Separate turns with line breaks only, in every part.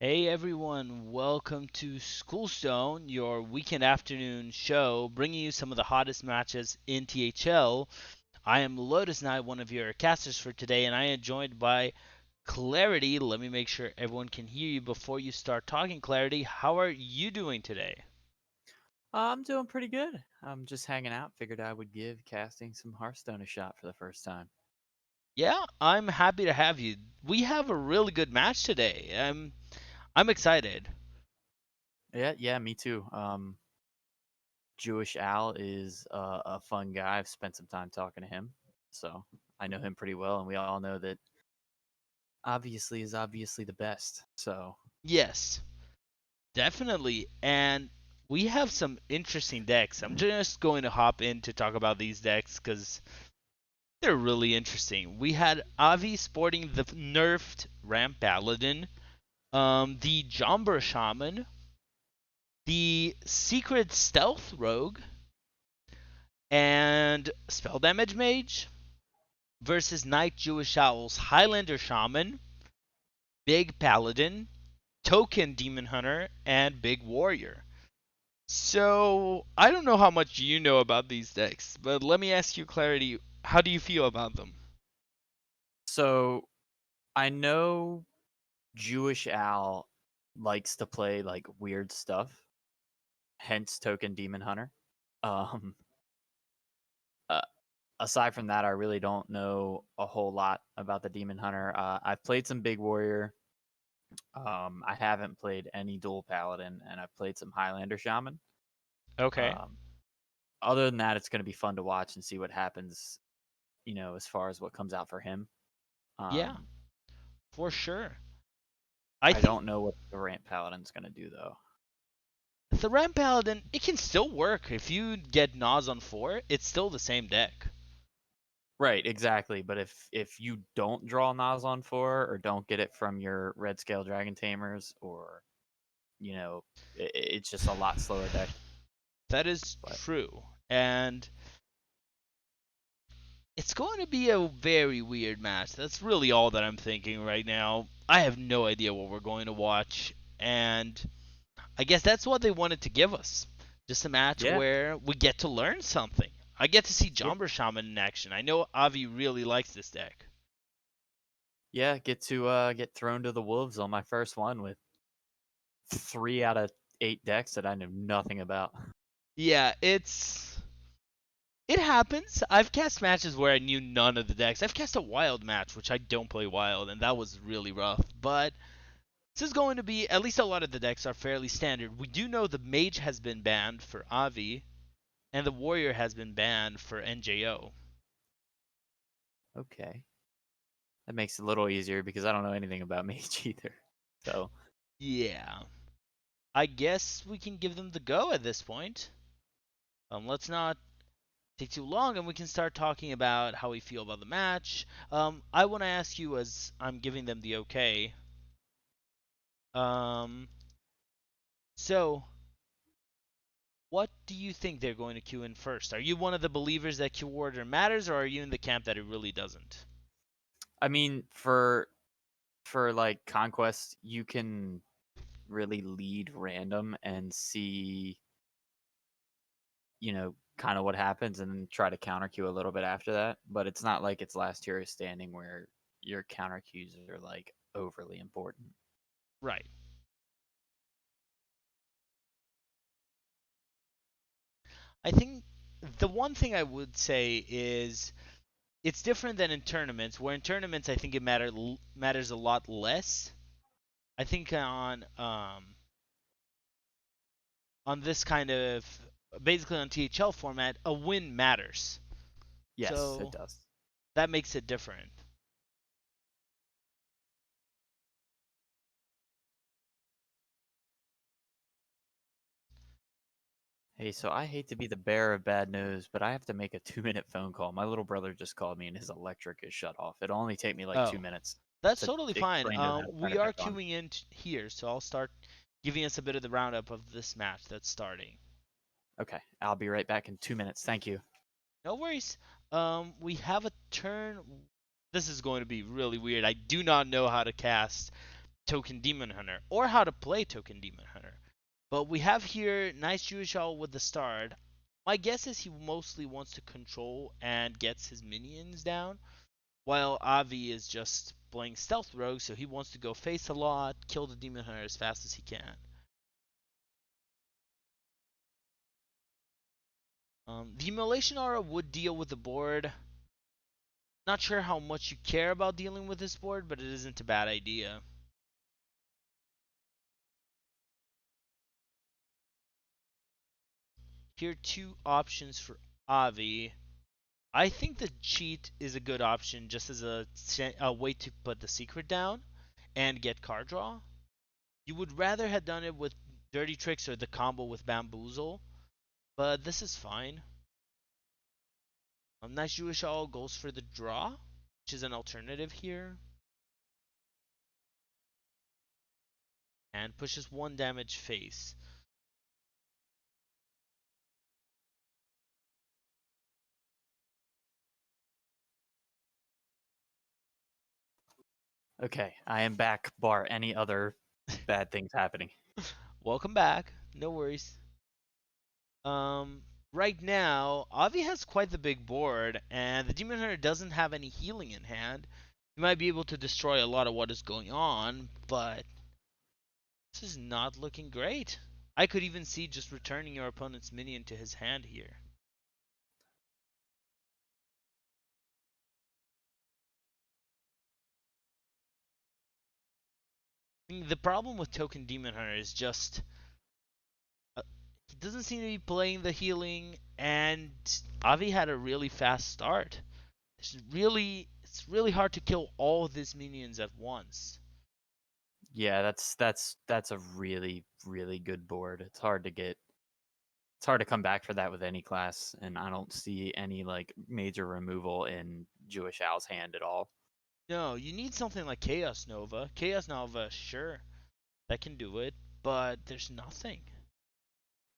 Hey everyone, welcome to Schoolstone, your weekend afternoon show, bringing you some of the hottest matches in THL. I am Lotus Knight, one of your casters for today, and I am joined by Clarity. Let me make sure everyone can hear you before you start talking. Clarity, how are you doing today?
I'm doing pretty good. I'm just hanging out. Figured I would give casting some Hearthstone a shot for the first time.
Yeah, I'm happy to have you. We have a really good match today. I'm excited.
Yeah, me too. Jewish Al is a fun guy. I've spent some time talking to him, so I know him pretty well, and we all know that obviously is obviously the best. So
Yes, definitely. And we have some interesting decks. I'm just going to hop in to talk about these decks because they're really interesting. We had Avi sporting the nerfed Ramp Paladin, the Jomber Shaman, the Secret Stealth Rogue, and Spell Damage Mage versus Night Jewish Owls Highlander Shaman, Big Paladin, Token Demon Hunter, and Big Warrior. So, I don't know how much you know about these decks, but let me ask you clarity. How do you feel about them?
so I know Jewish Al likes to play like weird stuff, hence Token Demon Hunter. Um, uh, Aside from that, I really don't know a whole lot about the Demon Hunter. I've played some Big Warrior. I haven't played any Dual Paladin, and I've played some Highlander Shaman.
Okay.
Um, Other than that, it's going to be fun to watch and see what happens. As far as what comes out for him.
Yeah,
Um,
for sure. I
I
think
don't know what the Ramp Paladin's going to do though.
the Ram Paladin, it can still work. If you get Nas on 4, it's still the same deck.
Right, exactly. But if you don't draw Nas on 4 or don't get it from your Red Scale Dragon Tamers, or it's just a lot slower deck.
That is
But
true. And it's going to be a very weird match. That's really all that I'm thinking right now. I have no idea what we're going to watch. And I guess that's what they wanted to give us. Just a match
yeah,
where we get to learn something. I get to see
yeah,
Jomber Shaman in action. I know Avi really likes this deck.
yeah. Get to get thrown to the wolves on my first one with 3 out of 8 decks that I knew nothing about.
Yeah, it happens. I've cast matches where I knew none of the decks. I've cast a wild match, which I don't play wild, and that was really rough. But this is going to be, at least a lot of the decks are fairly standard. We do know the mage has been banned for Avi, and the warrior has been banned for NJO.
Okay. That makes it a little easier because I don't know anything about Mage either. So
Yeah. I guess we can give them the go at this point. Let's not take too long and we can start talking about how we feel about the match. I want to ask you as I'm giving them the okay. Um, so, what do you think they're going to queue in first? Are you one of the believers that queue order matters, or are you in the camp that it really doesn't?
I mean, for like conquest, you can really lead random and see, kind of what happens and then try to counter queue a little bit after that. But it's not like it's last hero standing where your counter queues are like overly important.
Right. I think the one thing I would say is it's different than in tournaments, where in tournaments I think it matters a lot less. I think on this kind of basically on THL format, a win matters.
Yes, it
So
does.
that makes it different.
Hey, so I hate to be the bearer of bad news, but I have to make a 2-minute phone call. My little brother just called me and his electric is shut off. It'll only take me like
Oh,
2 minutes
that's
to
totally fine.
explain to him how to turn
We
it
are
back on.
queuing in here, so I'll start giving us a bit of the roundup of this match that's starting.
Okay, I'll be right back in 2 minutes. Thank you.
No worries. We have a turn. This is going to be really weird. I do not know how to cast Token Demon Hunter or how to play Token Demon Hunter. But we have here nice Jewish Owl with the start. My guess is he mostly wants to control and gets his minions down, while Avi is just playing stealth rogue, so he wants to go face a lot, kill the Demon Hunter as fast as he can. The Immolation Aura would deal with the board. Not sure how much you care about dealing with this board, but it isn't a bad idea. Here are two options for Avi. I think the cheat is a good option just as a way to put the secret down and get card draw. You would rather have done it with Dirty Tricks or the combo with Bamboozle, but this is fine. Nice Jewish Owl goes for the draw, which is an alternative here, and pushes 1 damage face.
Okay, I am back, bar any other bad things happening.
Welcome back. No worries. Right now, Avi has quite the big board, and the Demon Hunter doesn't have any healing in hand. He might be able to destroy a lot of what is going on, but this is not looking great. I could even see just returning your opponent's minion to his hand here. I mean, the problem with Token Demon Hunter is just uh, he doesn't seem to be playing the healing, and Avi had a really fast start. It's really hard to kill all of his minions at once.
Yeah, that's a really really good board. It's hard to get. It's hard to come back for that with any class, and I don't see any like major removal in Jewish Owl's hand at all.
No, you need something like Chaos Nova. Chaos Nova, sure, that can do it, but there's nothing.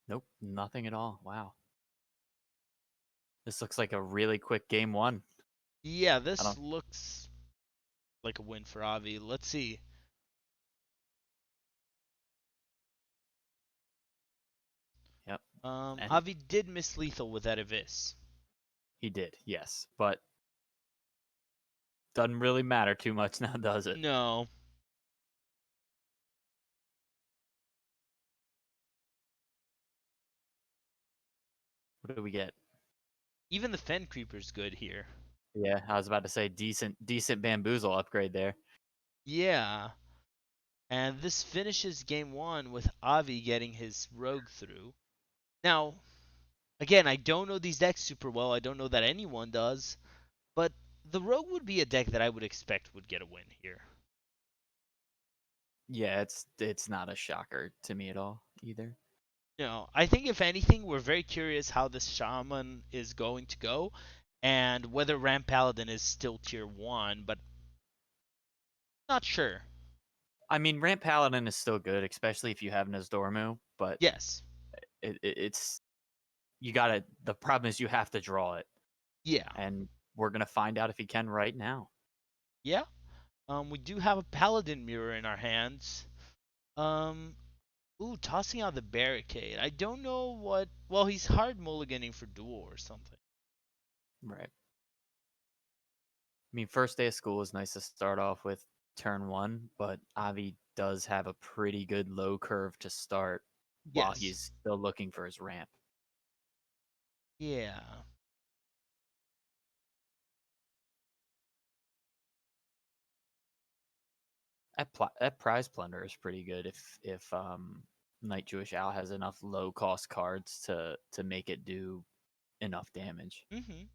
Nope, nothing at all. Wow, this looks like a really quick game one.
Yeah,
I
this
don't.
looks like a win for Avi. Let's see.
Yep, and
Avi did miss lethal with that Abyss.
he did, yes, but doesn't really matter too much now, does it?
No,
What do we get?
even the Fen Creeper's good here.
Yeah, I was about to say decent bamboozle upgrade there.
Yeah, and this finishes game one with Avi getting his rogue through. Now, again, I don't know these decks super well. I don't know that anyone does, but the rogue would be a deck that I would expect would get a win here.
Yeah, it's not a shocker to me at all either.
I think if anything, we're very curious how this shaman is going to go, and whether Ram Paladin is still tier one, but not sure.
I mean, Ramp Paladin is still good, especially if you have Nozdormu, but
Yes.
it's you gotta. The problem is you have to draw it,
Yeah.
and we're gonna find out if he can right now.
Yeah. We do have a Paladin mirror in our hands. Um, ooh, tossing out the barricade. I don't know what. Well, he's hard mulliganing for duel or something.
Right. I mean, first day of school is nice to start off with turn one, but Avi does have a pretty good low curve to start while
Yes.
he's still looking for his ramp.
Yeah.
That prize plunder is pretty good if Night Jewish Owl has enough low cost cards to make it do enough damage.
Mhm.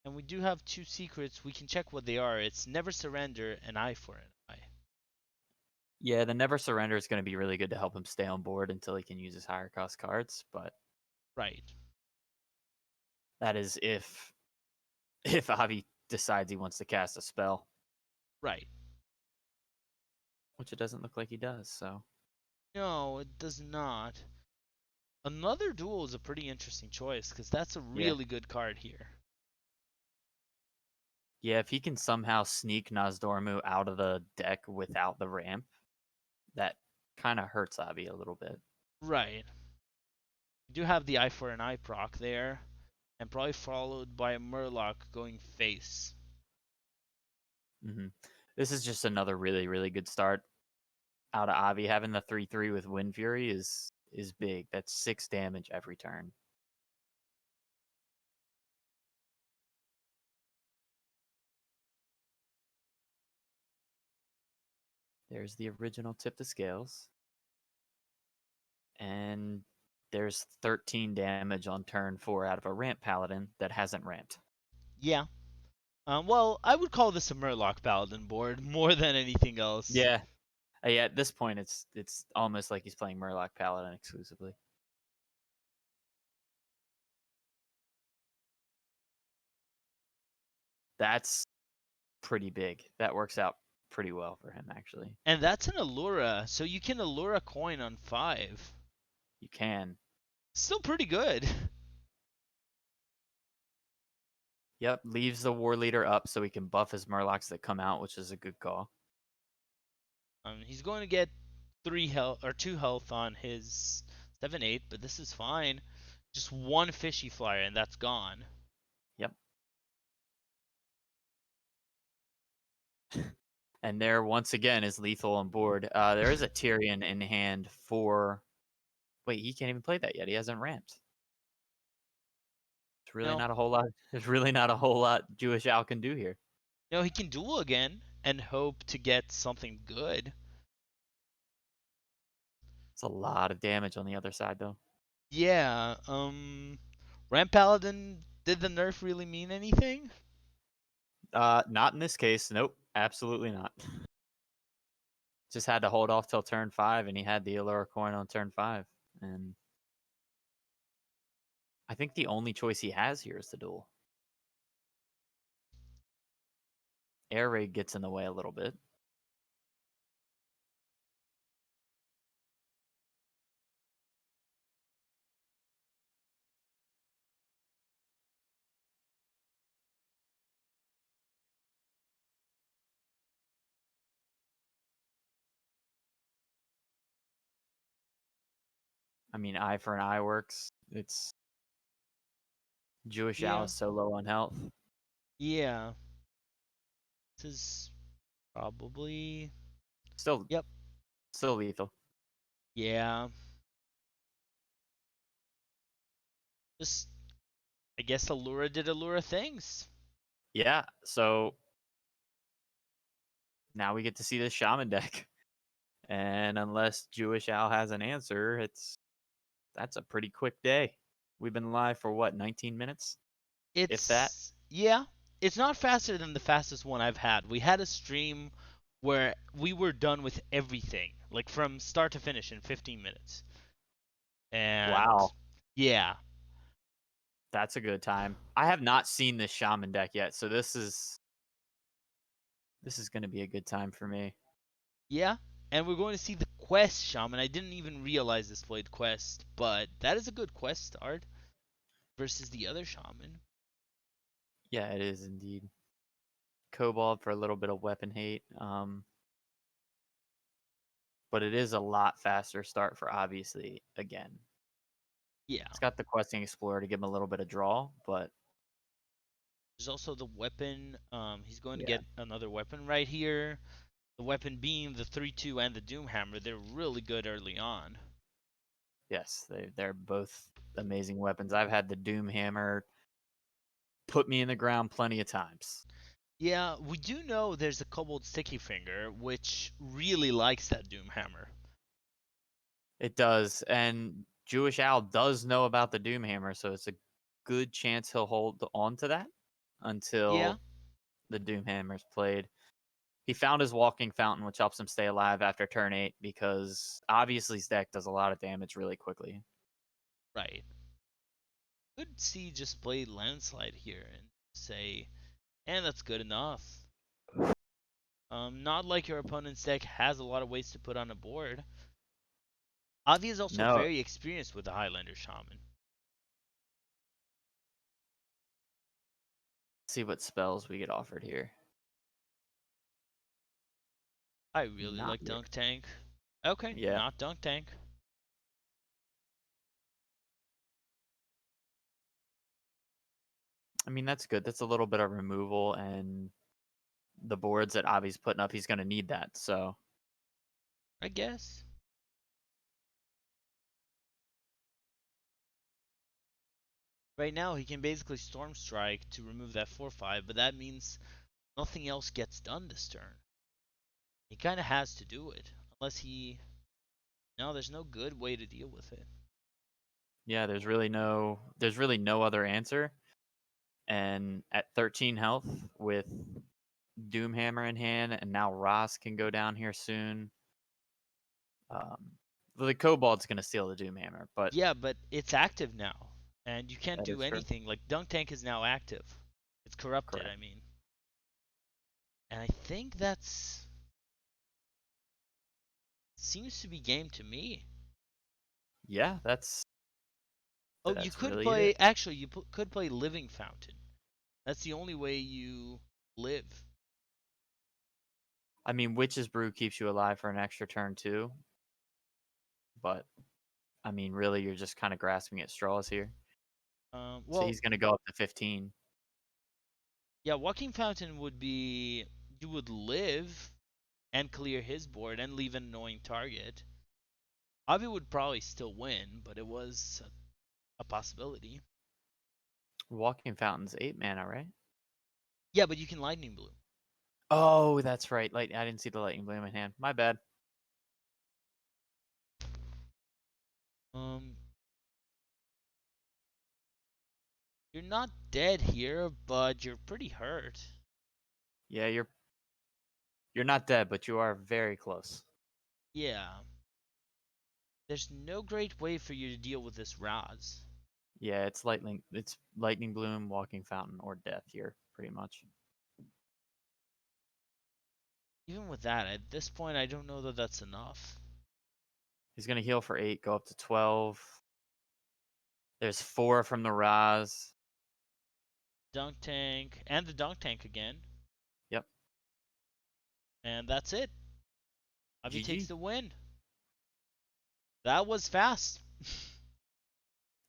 And we do have two secrets. We can check what they are. It's never surrender and eye for an eye.
Yeah, the Never Surrender is going to be really good to help him stay on board until he can use his higher cost cards, but
Right.
that is if Avi decides he wants to cast a spell,
Right.
which it doesn't look like he does. So
No, it does not. Another duel is a pretty interesting choice because that's a
yeah,
really good card here.
Yeah, if he can somehow sneak Nozdormu out of the deck without the ramp, that kind of hurts Avi a little bit.
Right. You do have the eye for an eye proc there, and probably followed by a Murloc going face.
hmm This is just another really, really good start out of Avi. Having the 3/3 with Wind Fury is big. That's 6 damage every turn. There's the original Tip the Scales. And there's 13 damage on turn 4 out of a ramp paladin that hasn't ramped.
Yeah. Well, I would call this a Murloc Paladin board more than anything else.
Yeah. Yeah, at this point it's almost like he's playing Murloc Paladin exclusively. That's pretty big. That works out pretty well for him actually.
And that's an Allura, so you can Allura coin on 5.
You can.
Still pretty good.
Yep, leaves the War Leader up so he can buff his Murlocs that come out, which is a good call.
He's going to get 3 health or 2 health on his 7/8, but this is fine. Just one fishy flyer and that's gone.
Yep. And there once again is lethal on board. There is a Tyrion in hand for. Wait, he can't even play that yet. He hasn't ramped. It's really
No,
not a whole lot. There's really not a whole lot Jewish Al can do here.
no, he can duel again and hope to get something good.
It's a lot of damage on the other side, though.
Yeah. Ramp Paladin, did the nerf really mean anything?
Not in this case. Nope, absolutely not. Just had to hold off till turn 5, and he had the Allura coin on turn 5. And I think the only choice he has here is the duel. Air raid gets in the way a little bit. I mean, eye for an eye works. It's Jewish Al
Yeah.
is so low on health.
Yeah. This is probably.
Still,
Yep.
still lethal.
Yeah. Just, I guess Allura did Allura things.
Yeah. So now we get to see this shaman deck. And unless Jewish Al has an answer, that's a pretty quick day. We've been live for what, 19 minutes? If that?
Yeah. It's not faster than the fastest one I've had. We had a stream where we were done with everything, like from start to finish in 15 minutes. And
Wow.
yeah,
That's a good time. I have not seen this shaman deck yet, so this is going to be a good time for me.
yeah. And we're going to see the Quest Shaman. I didn't even realize this played Quest, but that is a good Quest start versus the other Shaman.
Yeah, it is indeed. Kobold for a little bit of weapon hate. But it is a lot faster start for obviously again.
Yeah.
It's got the questing explorer to give him a little bit of draw, but
There's also the weapon. He's going to
yeah.
get another weapon right here. The weapon beam, the 3/2, and the Doom Hammer. They're really good early on.
Yes, they're both amazing weapons. I've had the Doom Hammer put me in the ground plenty of times.
Yeah, we do know there's a Kobold Sticky Finger, which really likes that Doom Hammer.
It does, and Jewish Al does know about the Doom Hammer, so it's a good chance he'll hold on to that
Yeah,
until the Doom Hammer's played. He found his Walking Fountain, which helps him stay alive after turn 8, because obviously his deck does a lot of damage really quickly.
right. Could see just play Landslide here and say, and that's good enough. Not like your opponent's deck has a lot of ways to put on a board. Avi is also
No,
very experienced with the Highlander Shaman.
see what spells we get offered here.
I really
Not
like
really.
Dunk Tank. Okay,
Yeah.
not Dunk Tank.
I mean, that's good. That's a little bit of removal, and the boards that Avi's putting up, he's going to need that. So,
I guess. Right now, he can basically Storm Strike to remove that 4/5, but that means nothing else gets done this turn. He kind of has to do it, unless he. No, there's no good way to deal with it.
yeah, there's really no other answer. And at 13 health with Doomhammer in hand, and now Ross can go down here soon. Well, the Kobold's going to steal the Doomhammer, but
Yeah, but it's active now, and you can't
that
do
is true.
anything. Like Dunk Tank is now active. It's corrupted. I
Correct.
mean, and I think that's seems to be game to me.
Yeah, that's
Oh, you
that's
could
really
play.
it.
Actually, you could play Living Fountain. That's the only way you live.
I mean, Witch's Brew keeps you alive for an extra turn too, but I mean, really, you're just kind of grasping at straws here. So
Well,
he's going to go up to 15.
yeah, Walking Fountain would be you would live and clear his board and leave an annoying target. Avi would probably still win, but it was a possibility.
Walking Fountain's 8 mana, right?
Yeah, but you can Lightning Bloom.
Oh, that's right. I didn't see the Lightning Bloom in hand. My bad.
Um, you're not dead here, but you're pretty hurt.
Yeah, you're not dead, but you are very close.
Yeah. There's no great way for you to deal with this Raz.
Yeah, it's Lightning Bloom, Walking Fountain, or Death here, pretty much.
Even with that, at this point, I don't know that that's enough.
He's gonna heal for 8, go up to 12. There's 4 from the Raz.
Dunk Tank, and the Dunk Tank again.
Yep.
And that's it. Avi takes
GG.
the win. That was fast.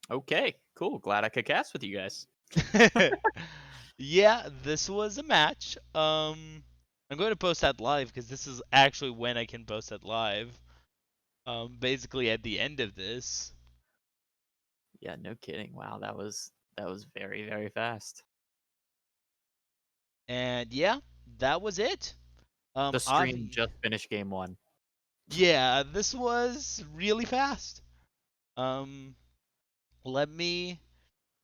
Okay, cool. Glad I could cast with you guys.
Yeah, this was a match. I'm going to post that live because this is actually when I can post that live. Basically at the end of this.
Yeah, no kidding. Wow, that was very, very fast.
And yeah, that was it.
The stream
Avi.
just finished game 1.
Yeah, this was really fast. Um, let me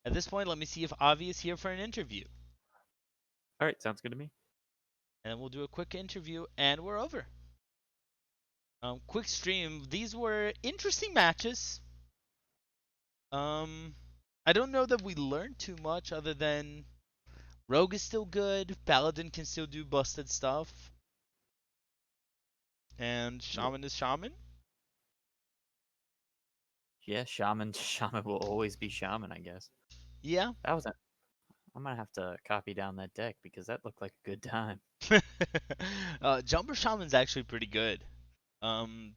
at this point, let me see if Avi is here for an interview,
All right, sounds good to me.
and we'll do a quick interview, and we're over. Quick stream. These were interesting matches. Um, I don't know that we learned too much other than Rogue is still good, Paladin can still do busted stuff, and
Yeah,
Shaman is Shaman.
yeah, Shaman Shaman will always be Shaman, I guess.
Yeah.
That was a I'm gonna have to copy down that deck because that looked like a good time.
Jumper Shaman's actually pretty good. Um,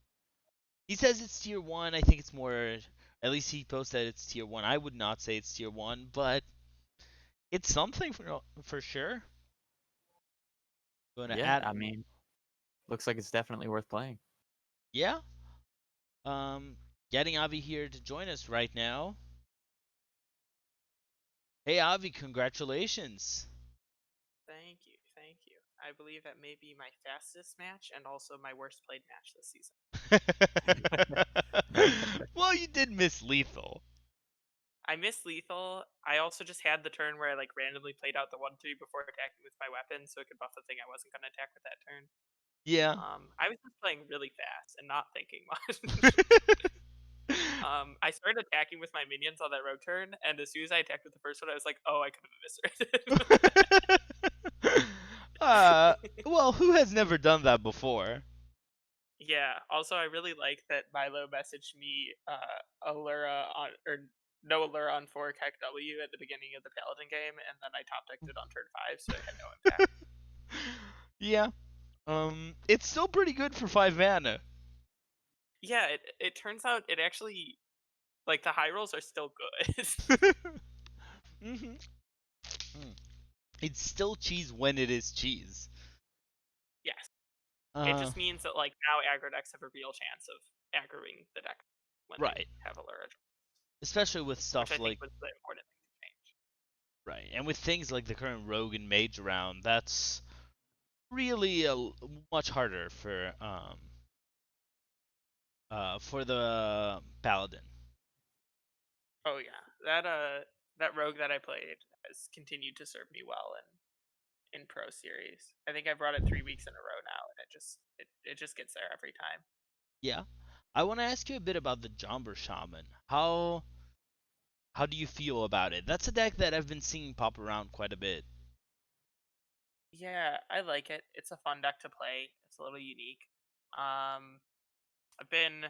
he says it's tier one. I think it's more. At least he posted it's tier one. I would not say it's tier one, but it's something for sure. Going to
Yeah,
add.
I mean, looks like it's definitely worth playing.
Yeah. Um, getting Avi here to join us right now. Hey Avi, congratulations.
Thank you, thank you. I believe that may be my fastest match and also my worst played match this season.
Well, you did miss lethal.
I missed lethal. I also just had the turn where I like randomly played out the 1/3 before attacking with my weapon, so it could buff the thing I wasn't going to attack with that turn.
Yeah.
I was just playing really fast and not thinking much. I started attacking with my minions on that road turn, and as soon as I attacked with the first one, I was like, "Oh, I could have eviscerated."
uh, well, who has never done that before?
Yeah. Also, I really like that Milo messaged me Allura on or no allure on 4 Kek W at the beginning of the Paladin game, and then I top decked it on turn 5, so it had no impact.
Yeah. It's still pretty good for 5 mana.
Yeah, it turns out it actually, like, the high rolls are still good.
hmm It's still cheese when it is cheese.
Yes. It
Uh,
just means that, like, now aggro decks have a real chance of aggroing the deck when they
right.
have allure,
Especially with
which
stuff
I think
like
was the important thing to change.
right, and with things like the current rogue and mage around, that's really much harder for the paladin.
Oh yeah, that rogue that I played has continued to serve me well in Pro Series. I think I've brought it 3 weeks in a row now, and it just gets there every time.
Yeah. I want to ask you a bit about the Jomber Shaman. How do you feel about it? That's a deck that I've been seeing pop around quite a bit.
Yeah, I like it. It's a fun deck to play. It's a little unique. Um, I've been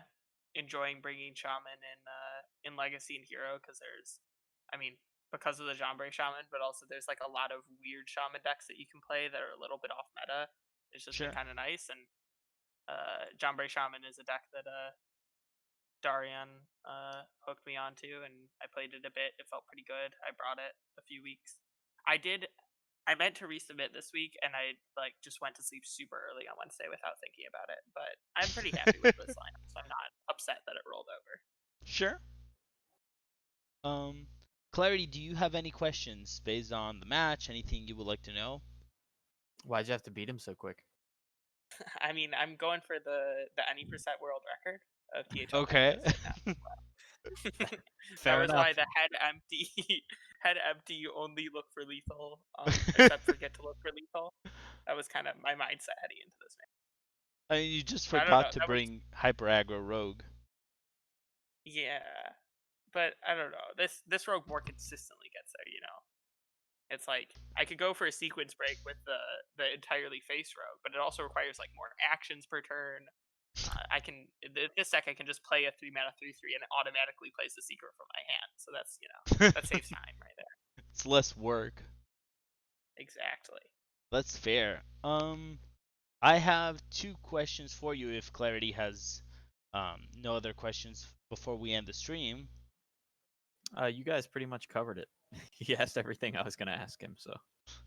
enjoying bringing Shaman in Legacy and Hero because I mean, because of the Jombre Shaman, but also there's like a lot of weird Shaman decks that you can play that are a little bit off meta. It's just been
Sure.
kind of nice, and Jombre Shaman is a deck that Darian hooked me onto, and I played it a bit. It felt pretty good. I brought it a few weeks. I did. I meant to resubmit this week, and I like just went to sleep super early on Wednesday without thinking about it. But I'm pretty happy with this lineup, so I'm not upset that it rolled over.
Sure. Um, Clarity, do you have any questions based on the match? Anything you would like to know?
Why'd you have to beat him so quick?
I mean, I'm going for the any percent world record of THL
Okay.
matches right now. That
Fair
was
enough.
why the head empty, head empty. You only look for lethal, except forget to look for lethal. That was kind of my mindset heading into this match.
I mean, you just
But I don't
forgot
know.
to
That was
bring Hyper Aggro Rogue.
yeah. But I don't know. This rogue more consistently gets there. You know, it's like I could go for a sequence break with the entirely face rogue, but it also requires like more actions per turn. I can this deck I can just play a 3 mana 3/3 and it automatically plays the secret from my hand. So that's that saves time right there.
It's less work.
Exactly.
That's fair. I have two questions for you if Clarity has no other questions before we end the stream.
You guys pretty much covered it. He asked everything I was gonna ask him, so that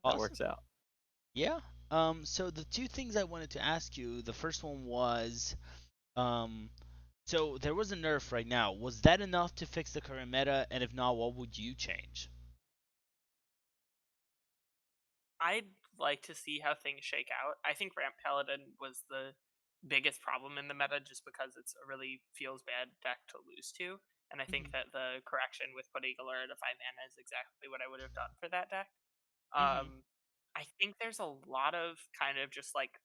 Awesome.
works out.
Yeah. So the two things I wanted to ask you, the first one was, um, so there was a nerf right now. Was that enough to fix the current meta? And if not, what would you change?
I'd like to see how things shake out. I think Ramp Paladin was the biggest problem in the meta just because it's a really feels bad deck to lose to. And I think
Mhm.
that the correction with putting Allure to 5 mana is exactly what I would have done for that deck.
Mhm.
Um, I think there's a lot of kind of just like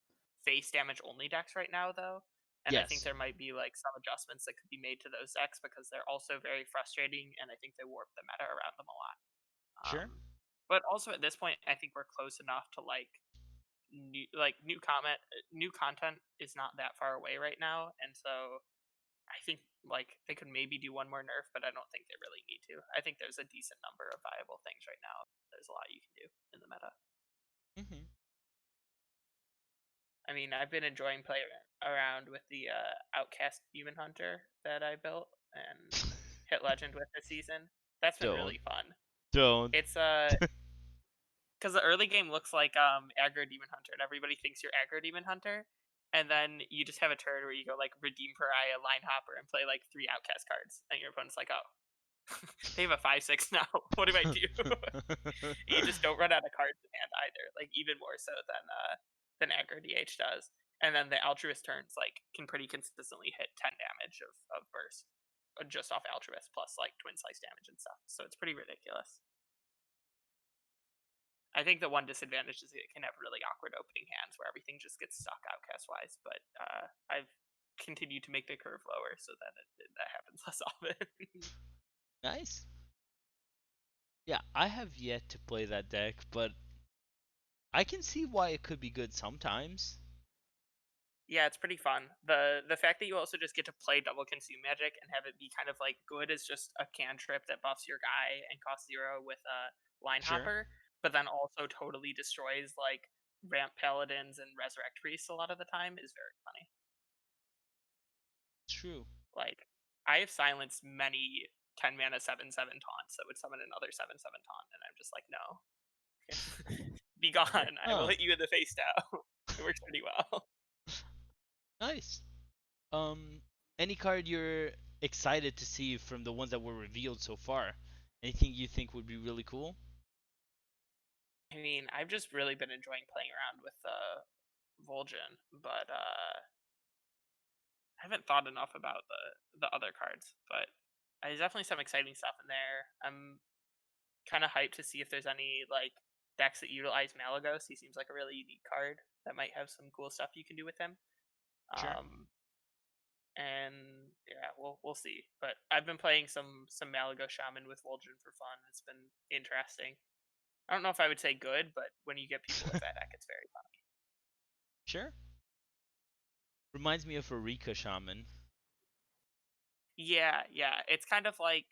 face damage only decks right now, though. And I think
Yes.
there might be like some adjustments that could be made to those decks because they're also very frustrating, and I think they warp the meta around them a lot.
Sure.
But also at this point, I think we're close enough to new content is not that far away right now, and so I think like they could maybe do one more nerf, but I don't think they really need to. I think there's a decent number of viable things right now. There's a lot you can do in the meta.
Mhm.
I mean, I've been enjoying playing around with the Outcast Human Hunter that I built and hit Legend with this season. That's been
Don't.
really fun.
Don't.
It's because the early game looks like aggro demon hunter, and everybody thinks you're aggro demon hunter, and then you just have a turn where you go like redeem pariah, line hopper, and play like 3 outcast cards, and your opponent's like, oh, they have a 5/6 now. What do I do? You just don't run out of cards in hand either, like even more so than aggro DH does. And then the altruist turns like can pretty consistently hit 10 damage of burst just off altruist plus like twin slice damage and stuff. So it's pretty ridiculous. I think the one disadvantage is it can have really awkward opening hands where everything just gets stuck outcast wise. But I've continued to make the curve lower so that that happens less often.
Nice. Yeah, I have yet to play that deck, but I can see why it could be good sometimes.
Yeah, it's pretty fun. The fact that you also just get to play double consume magic and have it be kind of like good as just a cantrip that buffs your guy and costs 0 with a line
Sure.
hopper, but then also totally destroys like ramp paladins and resurrect priests a lot of the time is very funny.
It's true.
Like I have silenced many 10 mana 7/7 taunts that would summon another 7/7 taunt, and I'm just like, no. Be gone. I will
Huh.
hit you in the face now. It works pretty well.
Nice. Um, any card you're excited to see from the ones that were revealed so far? Anything you think would be really cool?
I mean, I've just really been enjoying playing around with Vol'jin, but I haven't thought enough about the other cards. But there's definitely some exciting stuff in there. I'm kind of hyped to see if there's any like decks that utilize Malagos. He seems like a really unique card that might have some cool stuff you can do with him.
Sure.
Um, and yeah, we'll see. But I've been playing some Malagos Shaman with Vol'jin for fun. It's been interesting. I don't know if I would say good, but when you get people with that deck, it's very fun.
Sure. Reminds me of a Rika Shaman.
Yeah, yeah. It's kind of like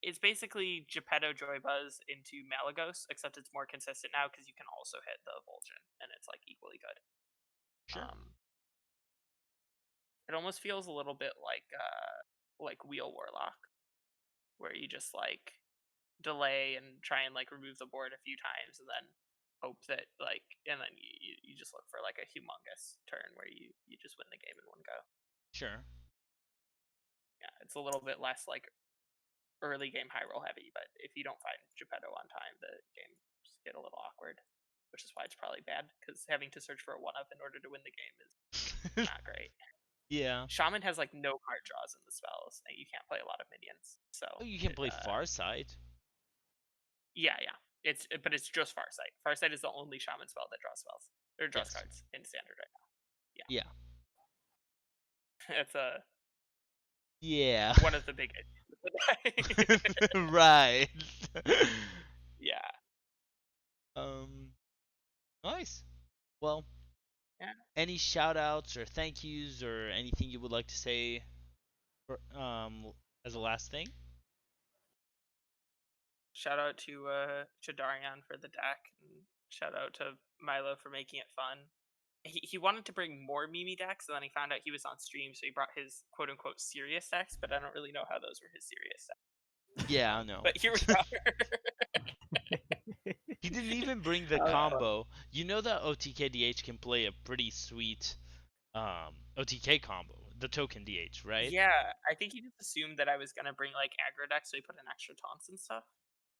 it's basically Geppetto Joybuzz into Malagos, except it's more consistent now because you can also hit the Vol'jin, and it's like equally good.
Sure.
Um, it almost feels a little bit like Wheel Warlock, where you just like delay and try and like remove the board a few times, and then hope that like, and then you just look for like a humongous turn where you just win the game in one go.
Sure.
Yeah, it's a little bit less like early game high roll heavy, but if you don't find Geppetto on time, the game just get a little awkward, which is why it's probably bad because having to search for a one up in order to win the game is not great.
Yeah.
Shaman has like no card draws in the spells, and you can't play a lot of minions. So
Oh, you can play Farsight.
yeah, yeah, but it's just Farsight. Farsight is the only Shaman spell that draws spells or draws
Yes.
cards in standard right now.
Yeah.
Yeah, it's
Yeah.
one of the big issues.
Right.
Yeah,
um. Nice. Well,
yeah.
any shout outs or thank yous or anything you would like to say for, as a last thing?
Shout out to Darian for the deck, and shout out to Milo for making it fun. He wanted to bring more Mimi decks, and then he found out he was on stream, so he brought his quote unquote serious decks. But I don't really know how those were his serious decks.
Yeah, I know.
But here we are.
He didn't even bring the combo. You know that OTK DH can play a pretty sweet OTK combo, the token DH, right?
Yeah, I think he just assumed that I was gonna bring like aggro decks, so he put in extra taunts and stuff.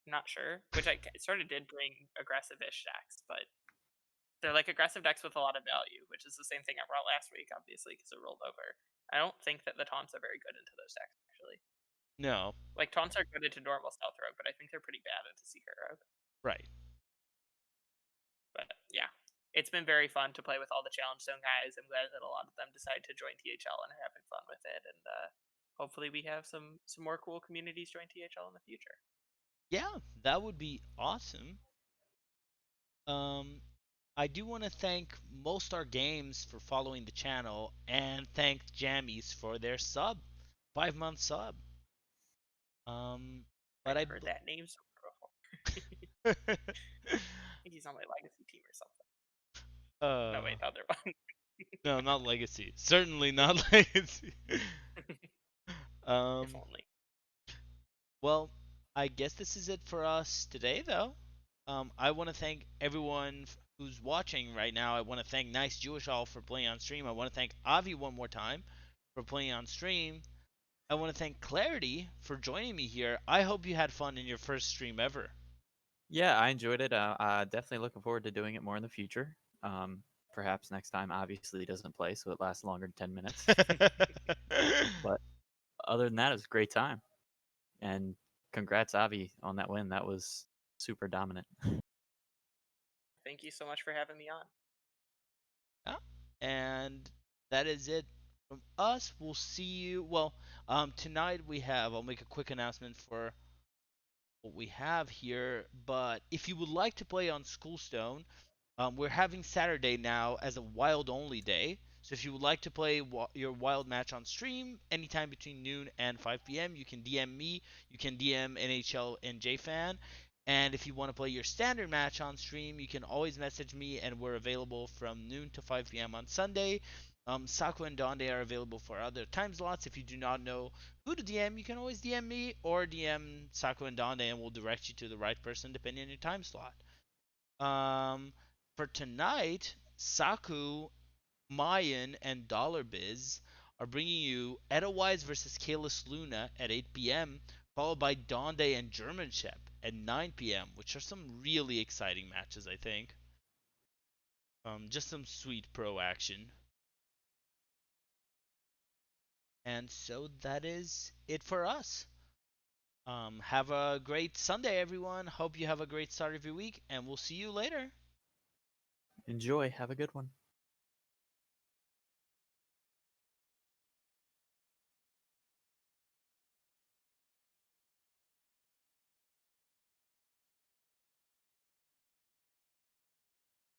Not sure, which I sort of did bring aggressive-ish decks, but they're like aggressive decks with a lot of value, which is the same thing I brought last week, obviously, because it rolled over. I don't think that the taunts are very good into those decks, actually.
No.
Like, taunts are good into normal Stealth Rogue, but I think they're pretty bad into Secret Rogue.
Right.
But yeah, it's been very fun to play with all the Challenge Zone guys. I'm glad that a lot of them decided to join THL and are having fun with it. And hopefully we have some more cool communities join THL in the future.
Yeah, that would be awesome. Um, I do want to thank Most Our Games for following the channel and thank Jammies for their sub, 5 month sub. But
I've
I.
heard that name somewhere before. I think he's on my legacy team or something. No,
uh,
wait, the other one.
no, not Legacy. Certainly not Legacy.
If
um,
only.
well, I guess this is it for us today, though. I want to thank everyone who's watching right now. I want to thank Nice Jewish All for playing on stream. I want to thank Avi one more time for playing on stream. I want to thank Clarity for joining me here. I hope you had fun in your first stream ever.
Yeah, I enjoyed it. Definitely looking forward to doing it more in the future. Perhaps next time, obviously, he doesn't play, so it lasts longer than 10 minutes. But other than that, it was a great time. And congrats, Avi, on that win. That was super dominant.
Thank you so much for having me on.
Yeah. And that is it from us. We'll see you. Well, tonight we have. I'll make a quick announcement for what we have here. But if you would like to play on Schoolstone, We're having Saturday now as a wild only day. So if you would like to play your wild match on stream anytime between noon and 5 p.m., you can DM me, you can DM NHL and JFan. And if you want to play your standard match on stream, you can always message me, and we're available from noon to 5 p.m. on Sunday. Saku and Donde are available for other time slots. If you do not know who to DM, you can always DM me or DM Saku and Donde, and we'll direct you to the right person depending on your time slot. Um, for tonight, Saku, Mayan, and Dollar Biz are bringing you Edelweiss versus Kalis Luna at 8 p.m., followed by Donde and German Shep at 9 p.m., which are some really exciting matches, I think. Just some sweet pro action. And so that is it for us. Have a great Sunday, everyone. Hope you have a great start of your week, and we'll see you later.
Enjoy. Have a good one.